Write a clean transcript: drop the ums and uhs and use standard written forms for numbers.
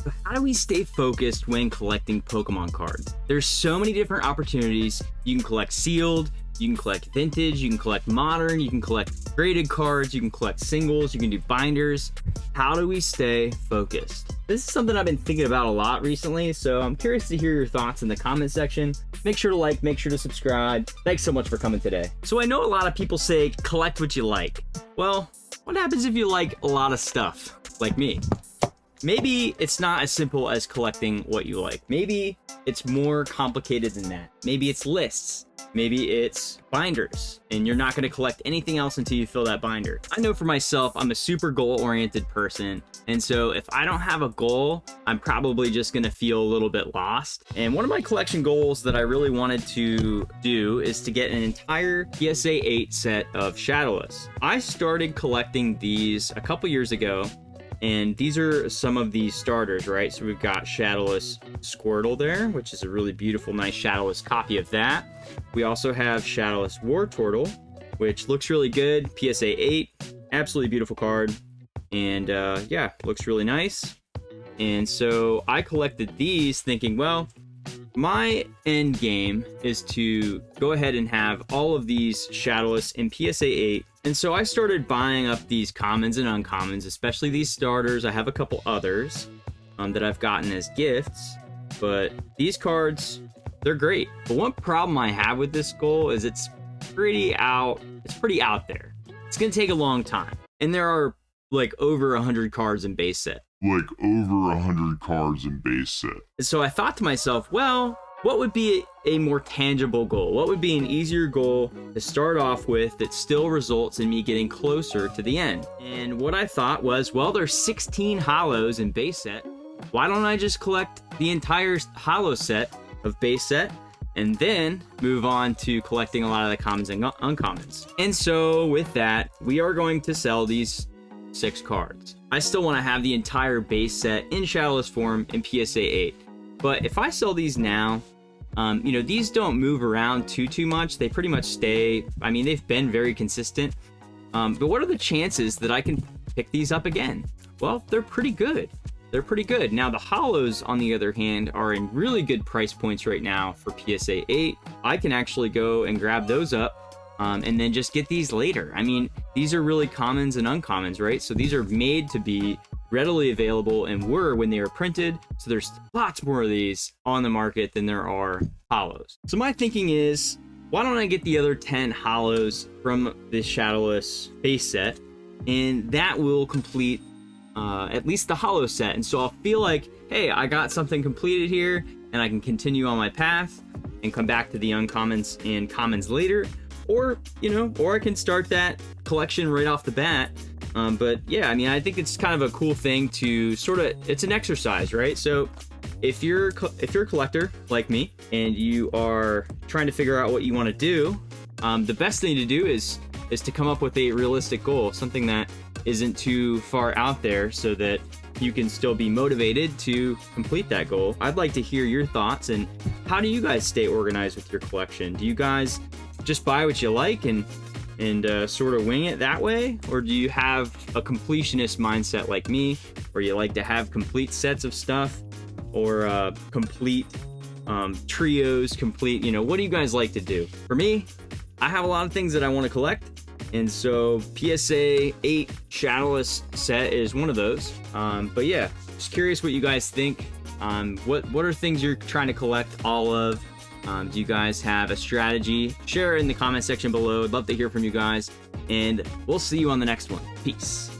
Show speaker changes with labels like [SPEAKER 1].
[SPEAKER 1] So how do we stay focused when collecting Pokemon cards? There's so many different opportunities. You can collect sealed, you can collect vintage, you can collect modern, you can collect graded cards, you can collect singles, you can do binders. How do we stay focused? This is something I've been thinking about a lot recently, so I'm curious to hear your thoughts in the comment section. Make sure to like, make sure to subscribe. Thanks so much for coming today. So I know a lot of people say collect what you like. Well, what happens if you like a lot of stuff, like me? Maybe it's not as simple as collecting what you like. Maybe it's more complicated than that. Maybe it's lists. Maybe it's binders, and you're not going to collect anything else until you fill that binder. I know for myself, I'm a super goal-oriented person, and so if I don't have a goal, I'm probably just going to feel a little bit lost. And one of my collection goals that I really wanted to do is to get an entire PSA 8 set of Shadowless. I started collecting these a couple years ago, and these are some of the starters, right? So we've got Shadowless Squirtle there, which is a really beautiful, nice Shadowless copy of that. We also have Shadowless Wartortle, which looks really good. PSA 8, absolutely beautiful card. And yeah, looks really nice. And so I collected these thinking, well, my end game is to go ahead and have all of these Shadowless in PSA 8. And so I started buying up these commons and uncommons, especially these starters. I have a couple others that I've gotten as gifts, but these cards, they're great. But one problem I have with this goal is it's pretty out there. It's gonna take a long time. And there are like over 100 cards in base set. So I thought to myself, well, what would be a more tangible goal? What would be an easier goal to start off with that still results in me getting closer to the end? And what I thought was, well, there's 16 holos in base set. Why don't I just collect the entire holo set of base set and then move on to collecting a lot of the commons and uncommons? And so with that, we are going to sell these 6 cards. I still want to have the entire base set in Shadowless form in PSA 8. But if I sell these now, you know, these don't move around too much. They pretty much stay. I mean, they've been very consistent. But what are the chances that I can pick these up again? Well, they're pretty good. Now, the holos, on the other hand, are in really good price points right now for PSA 8. I can actually go and grab those up and then just get these later. I mean, these are really commons and uncommons, right? So these are made to be readily available and were when they were printed. So there's lots more of these on the market than there are holos. So my thinking is, why don't I get the other 10 holos from this Shadowless base set, and that will complete at least the holo set. And so I'll feel like, hey, I got something completed here, and I can continue on my path and come back to the uncommons and commons later. Or, you know, or I can start that collection right off the bat. But yeah, I mean, I think it's kind of a cool thing to sort of, it's an exercise, right? So if you're a collector like me and you are trying to figure out what you want to do, the best thing to do is to come up with a realistic goal, something that isn't too far out there, so that you can still be motivated to complete that goal. I'd like to hear your thoughts, and how do you guys stay organized with your collection? Do you guys just buy what you like and sort of wing it that way? Or do you have a completionist mindset like me, where you like to have complete sets of stuff, or complete trios, complete, you know, what do you guys like to do? For me, I have a lot of things that I want to collect, and so PSA 8 Shadowless set is one of those. But yeah, just curious what you guys think. What are things you're trying to collect all of? Do you guys have a strategy? Share it in the comment section below. I'd love to hear from you guys, and we'll see you on the next one. Peace.